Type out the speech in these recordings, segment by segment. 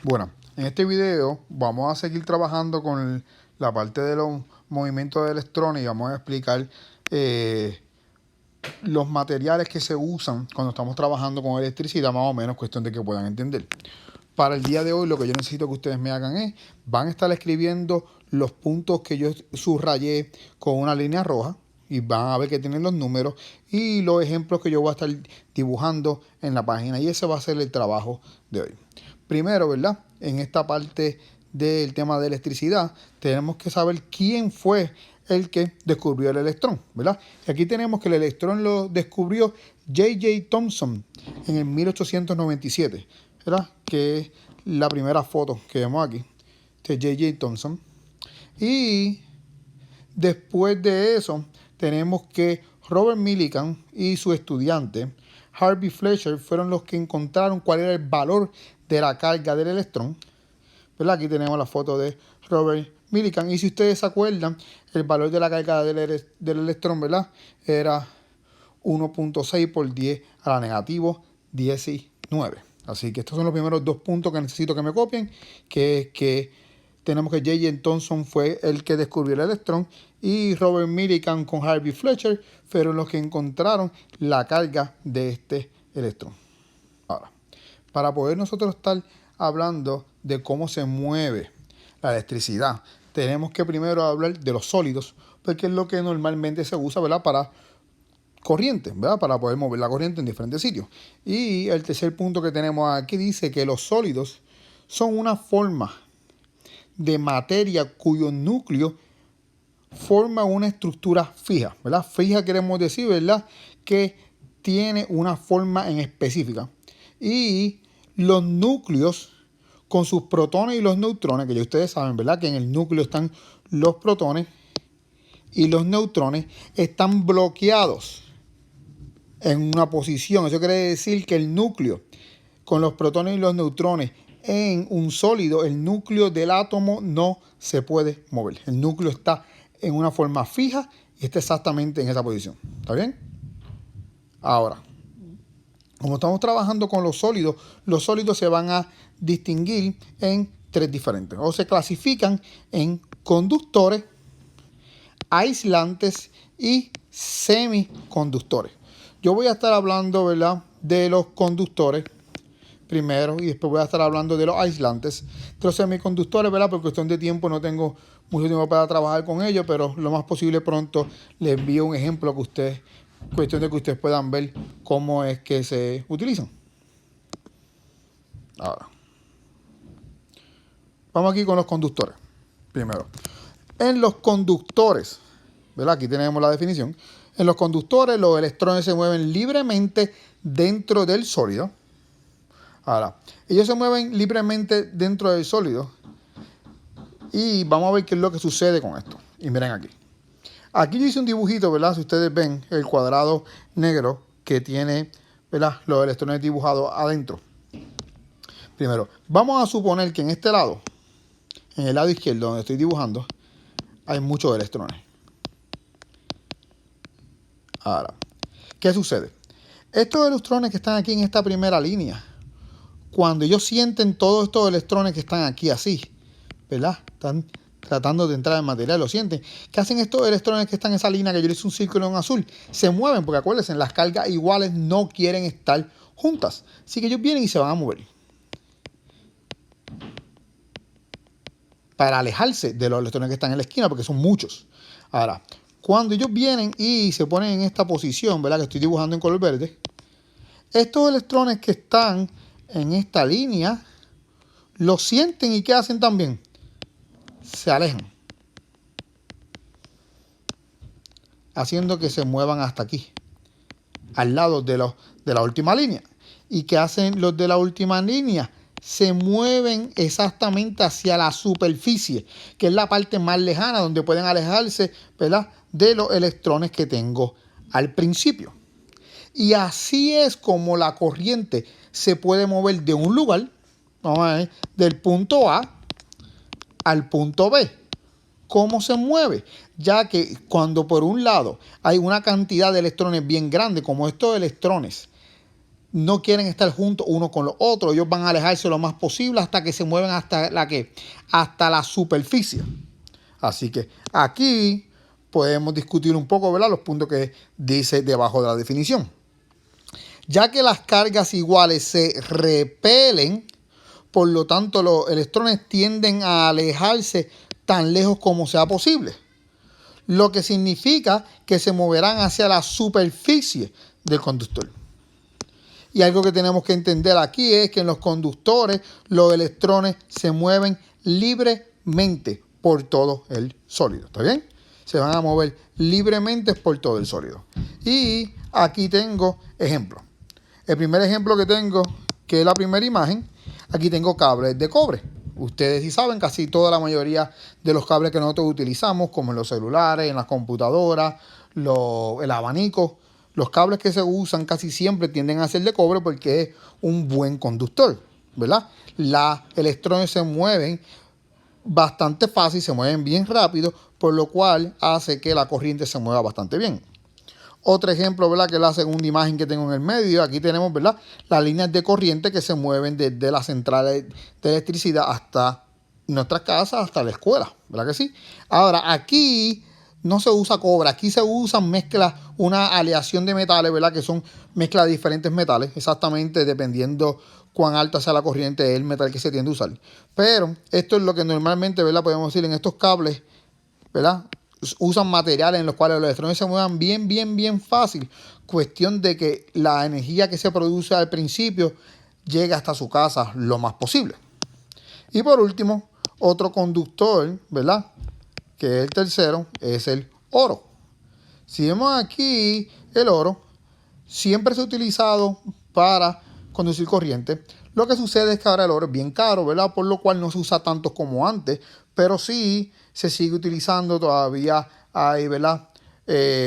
Bueno, en este video vamos a seguir trabajando con la parte de los movimientos de electrones y vamos a explicar los materiales que se usan cuando estamos trabajando con electricidad, más o menos, cuestión de que puedan entender. Para el día de hoy lo que yo necesito que ustedes me hagan es, van a estar escribiendo los puntos que yo subrayé con una línea roja y van a ver que tienen los números y los ejemplos que yo voy a estar dibujando en la página, y ese va a ser el trabajo de hoy. Primero, ¿verdad? En esta parte del tema de electricidad tenemos que saber quién fue el que descubrió el electrón, ¿verdad? Y aquí tenemos que el electrón lo descubrió J.J. Thomson en el 1897, ¿verdad? Que es la primera foto que vemos aquí de J.J. Thomson. Y después de eso tenemos que Robert Millikan y su estudiante Harvey Fletcher fueron los que encontraron cuál era el valor de la carga del electrón, ¿verdad? Aquí tenemos la foto de Robert Millikan, y si ustedes se acuerdan, el valor de la carga del electrón, ¿verdad? Era 1.6 por 10 a la negativo 19. Así que estos son los primeros dos puntos que necesito que me copien, que es que tenemos que J.J. Thomson fue el que descubrió el electrón y Robert Millikan con Harvey Fletcher fueron los que encontraron la carga de este electrón. Ahora, para poder nosotros estar hablando de cómo se mueve la electricidad, tenemos que primero hablar de los sólidos, porque es lo que normalmente se usa, ¿verdad? Para corriente, ¿verdad? Para poder mover la corriente en diferentes sitios. Y el tercer punto que tenemos aquí dice que los sólidos son una forma de materia cuyo núcleo forma una estructura fija, ¿verdad? Fija queremos decir, ¿verdad? Que tiene una forma en específica. Y los núcleos con sus protones y los neutrones, que ya ustedes saben, ¿verdad? Que en el núcleo están los protones y los neutrones, están bloqueados en una posición. Eso quiere decir que el núcleo con los protones y los neutrones en un sólido, el núcleo del átomo no se puede mover. El núcleo está en una forma fija y está exactamente en esa posición. ¿Está bien? Ahora, como estamos trabajando con los sólidos se van a distinguir en tres diferentes. O se clasifican en conductores, aislantes y semiconductores. Yo voy a estar hablando, ¿verdad?, de los conductores primero y después voy a estar hablando de los aislantes. De los semiconductores, ¿verdad?, por cuestión de tiempo no tengo mucho tiempo para trabajar con ellos, pero lo más posible pronto les envío un ejemplo que ustedes, cuestión de que ustedes puedan ver cómo es que se utilizan. Ahora, vamos aquí con los conductores. Primero, en los conductores, ¿verdad? Aquí tenemos la definición. En los conductores los electrones se mueven libremente dentro del sólido. Ahora, ellos se mueven libremente dentro del sólido y vamos a ver qué es lo que sucede con esto. Y miren aquí. Aquí yo hice un dibujito, ¿verdad? Si ustedes ven el cuadrado negro que tiene, ¿verdad?, los electrones dibujados adentro. Primero, vamos a suponer que en este lado, en el lado izquierdo donde estoy dibujando, hay muchos electrones. Ahora, ¿qué sucede? Estos electrones que están aquí en esta primera línea, cuando ellos sienten todos estos electrones que están aquí así, ¿verdad? Están tratando de entrar en material, lo sienten. ¿Qué hacen estos electrones que están en esa línea que yo le hice un círculo en azul? Se mueven, porque acuérdense, las cargas iguales no quieren estar juntas. Así que ellos vienen y se van a mover para alejarse de los electrones que están en la esquina, porque son muchos. Ahora, cuando ellos vienen y se ponen en esta posición, ¿verdad?, que estoy dibujando en color verde, estos electrones que están en esta línea lo sienten y ¿qué hacen también? Se alejan, haciendo que se muevan hasta aquí, al lado de la última línea. ¿Y qué hacen los de la última línea? Se mueven exactamente hacia la superficie, que es la parte más lejana, donde pueden alejarse, ¿verdad?, de los electrones que tengo al principio. Y así es como la corriente se puede mover de un lugar, vamos a ver, del punto A al punto B. ¿Cómo se mueve? Ya que cuando por un lado hay una cantidad de electrones bien grande, como estos electrones no quieren estar juntos uno con los otros. Ellos van a alejarse lo más posible hasta que se mueven hasta hasta la superficie. Así que aquí podemos discutir un poco, ¿verdad?, los puntos que dice debajo de la definición. Ya que las cargas iguales se repelen, por lo tanto los electrones tienden a alejarse tan lejos como sea posible, lo que significa que se moverán hacia la superficie del conductor. Y algo que tenemos que entender aquí es que en los conductores los electrones se mueven libremente por todo el sólido. ¿Está bien? Se van a mover libremente por todo el sólido. Y aquí tengo ejemplos. El primer ejemplo que tengo, que es la primera imagen, aquí tengo cables de cobre. Ustedes sí saben, casi toda la mayoría de los cables que nosotros utilizamos, como en los celulares, en las computadoras, el abanico, los cables que se usan casi siempre tienden a ser de cobre porque es un buen conductor, ¿verdad? Los electrones se mueven bastante fácil, se mueven bien rápido, por lo cual hace que la corriente se mueva bastante bien. Otro ejemplo, ¿verdad?, que es la segunda imagen que tengo en el medio. Aquí tenemos, ¿verdad?, las líneas de corriente que se mueven desde las centrales de electricidad hasta nuestras casas, hasta la escuela, ¿verdad que sí? Ahora, aquí no se usa cobre, aquí se usan mezclas, una aleación de metales, ¿verdad?, que son mezclas de diferentes metales, exactamente dependiendo cuán alta sea la corriente es el metal que se tiende a usar. Pero esto es lo que normalmente, ¿verdad?, podemos decir en estos cables, ¿verdad?, usan materiales en los cuales los electrones se muevan bien fácil. Cuestión de que la energía que se produce al principio llegue hasta su casa lo más posible. Y por último, otro conductor, ¿verdad?, que es el tercero, es el oro. Si vemos aquí, el oro siempre se ha utilizado para conducir corriente. Lo que sucede es que ahora el oro es bien caro, ¿verdad?, por lo cual no se usa tanto como antes, pero sí se sigue utilizando todavía. Hay, ¿verdad?,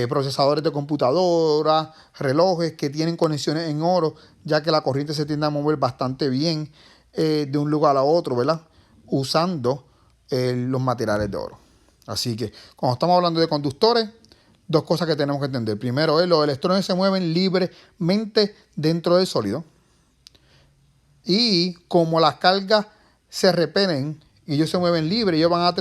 procesadores de computadora, relojes que tienen conexiones en oro, ya que la corriente se tiende a mover bastante bien de un lugar a otro, ¿verdad?, usando los materiales de oro. Así que cuando estamos hablando de conductores, dos cosas que tenemos que entender. Primero es los electrones se mueven libremente dentro del sólido. Y como las cargas se repelen y ellos se mueven libres, ellos van a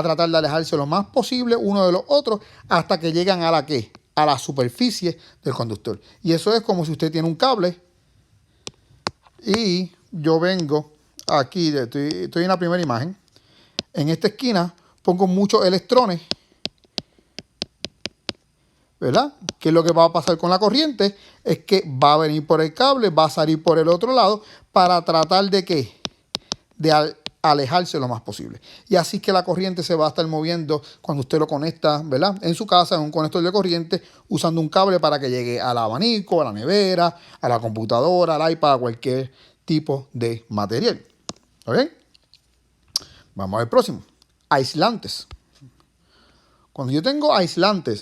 tratar de alejarse lo más posible uno de los otros hasta que llegan a a la superficie del conductor. Y eso es como si usted tiene un cable y yo vengo aquí, estoy en la primera imagen, en esta esquina pongo muchos electrones, ¿verdad? Que lo que va a pasar con la corriente es que va a venir por el cable, va a salir por el otro lado para tratar de ¿qué? De alejarse lo más posible. Y así que la corriente se va a estar moviendo cuando usted lo conecta, ¿verdad?, en su casa, en un conector de corriente, usando un cable para que llegue al abanico, a la nevera, a la computadora, al iPad, a cualquier tipo de material. ¿Ok? Vamos al próximo. Aislantes. Cuando yo tengo aislantes,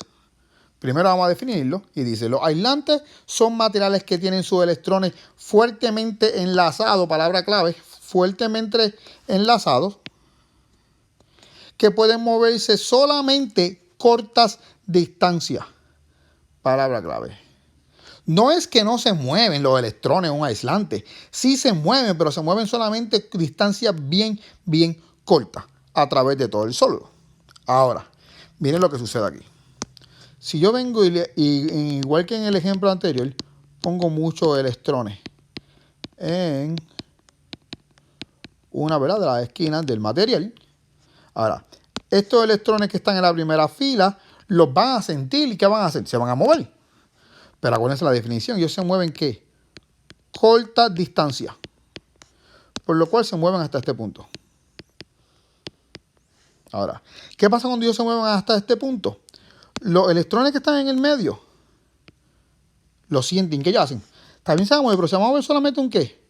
primero vamos a definirlo y dice, los aislantes son materiales que tienen sus electrones fuertemente enlazados, palabra clave, fuertemente enlazados, que pueden moverse solamente cortas distancias, palabra clave. No es que no se mueven los electrones en un aislante, sí se mueven, pero se mueven solamente distancias bien cortas a través de todo el sólido. Ahora, miren lo que sucede aquí. Si yo vengo y igual que en el ejemplo anterior, pongo muchos electrones en una, ¿verdad?, de las esquinas del material. Ahora, estos electrones que están en la primera fila los van a sentir y ¿qué van a hacer? Se van a mover. Pero acuérdense la definición, ellos se mueven ¿qué? Corta distancia. Por lo cual se mueven hasta este punto. Ahora, ¿qué pasa cuando ellos se mueven hasta este punto? Los electrones que están en el medio lo sienten. ¿Qué ellos hacen? También se van a mover, pero se van a mover solamente un ¿qué?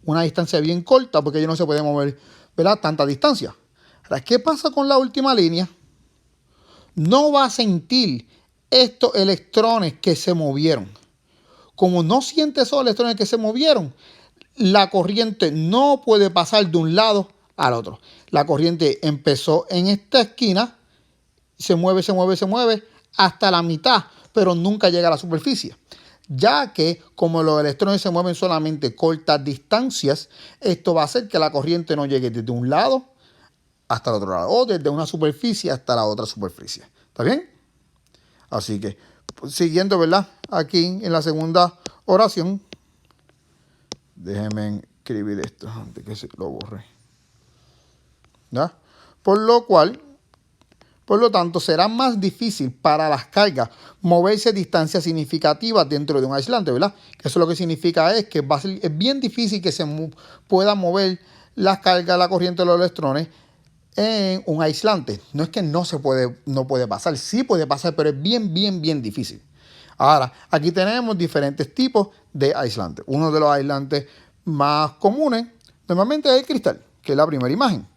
Una distancia bien corta, porque ellos no se pueden mover, ¿verdad?, tanta distancia. Ahora, ¿qué pasa con la última línea? No va a sentir estos electrones que se movieron. Como no siente esos electrones que se movieron, la corriente no puede pasar de un lado al otro. La corriente empezó en esta esquina, se mueve hasta la mitad, pero nunca llega a la superficie. ya que como los electrones se mueven solamente cortas distancias, esto va a hacer que la corriente no llegue desde un lado hasta el otro lado, o desde una superficie hasta la otra superficie. ¿Está bien? Así que, siguiendo, ¿verdad? Aquí en la segunda oración, déjenme escribir esto antes que se lo borre. ¿Ya? Por lo tanto, será más difícil para las cargas moverse distancias significativas dentro de un aislante, ¿verdad? Que eso lo que significa es que es bien difícil que se pueda mover las cargas, la corriente de los electrones en un aislante. No es que no puede pasar, sí puede pasar, pero es bien difícil. Ahora, aquí tenemos diferentes tipos de aislantes. Uno de los aislantes más comunes normalmente es el cristal, que es la primera imagen.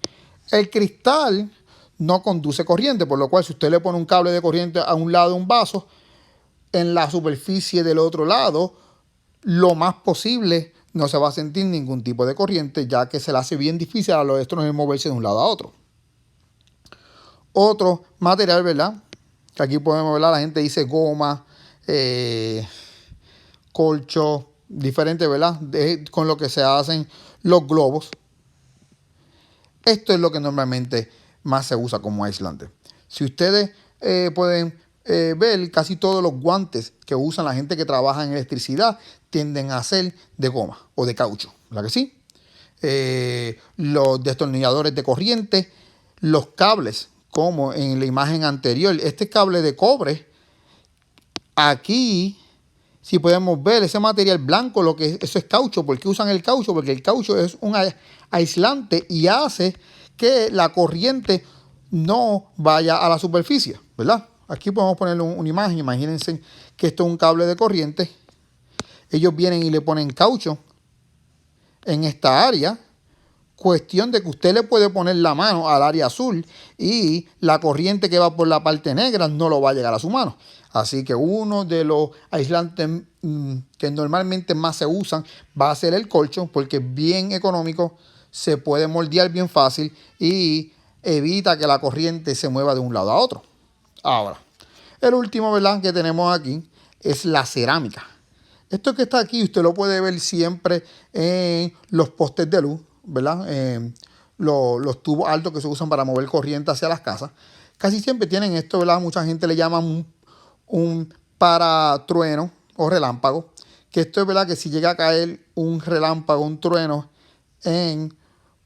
El cristal no conduce corriente, por lo cual si usted le pone un cable de corriente a un lado de un vaso, en la superficie del otro lado, lo más posible no se va a sentir ningún tipo de corriente, ya que se le hace bien difícil a los electrones moverse de un lado a otro. Otro material, ¿verdad? Que aquí podemos ver, la gente dice goma, colcho, diferente, ¿verdad? Con lo que se hacen los globos. Esto es lo que normalmente más se usa como aislante. Si ustedes pueden ver, casi todos los guantes que usan la gente que trabaja en electricidad tienden a ser de goma o de caucho, ¿verdad que sí? Los destornilladores de corriente, los cables, como en la imagen anterior, este cable de cobre, aquí, si podemos ver ese material blanco, eso es caucho. ¿Por qué usan el caucho? Porque el caucho es un aislante y hace que la corriente no vaya a la superficie, ¿verdad? Aquí podemos ponerle una imagen. Imagínense que esto es un cable de corriente. Ellos vienen y le ponen caucho en esta área. Cuestión de que usted le puede poner la mano al área azul y la corriente que va por la parte negra no lo va a llegar a su mano. Así que uno de los aislantes que normalmente más se usan va a ser el colcho, porque es bien económico, se puede moldear bien fácil y evita que la corriente se mueva de un lado a otro. Ahora, el último, ¿verdad?, que tenemos aquí es la cerámica. Esto que está aquí usted lo puede ver siempre en los postes de luz, ¿verdad? Los tubos altos que se usan para mover corriente hacia las casas. Casi siempre tienen esto, ¿verdad? Mucha gente le llama un paratrueno o relámpago. Que esto es, ¿verdad?, que si llega a caer un relámpago, un trueno en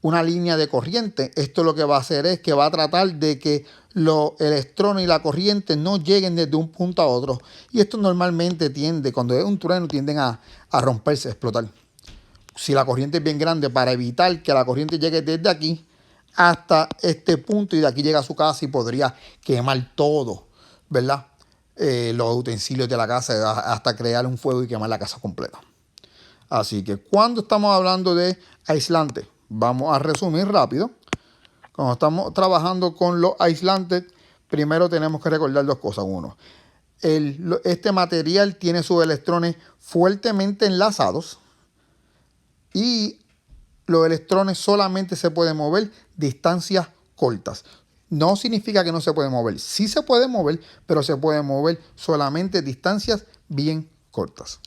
una línea de corriente, esto lo que va a hacer es que va a tratar de que los electrones y la corriente no lleguen desde un punto a otro. Y esto normalmente cuando es un trueno, tienden a romperse, a explotar. Si la corriente es bien grande, para evitar que la corriente llegue desde aquí hasta este punto y de aquí llega a su casa y podría quemar todo, ¿verdad? Los utensilios de la casa hasta crear un fuego y quemar la casa completa. Así que cuando estamos hablando de aislante, vamos a resumir rápido. Cuando estamos trabajando con los aislantes, primero tenemos que recordar dos cosas. Uno, este material tiene sus electrones fuertemente enlazados y los electrones solamente se pueden mover distancias cortas. No significa que no se puede mover. Sí se puede mover, pero se puede mover solamente distancias bien cortas.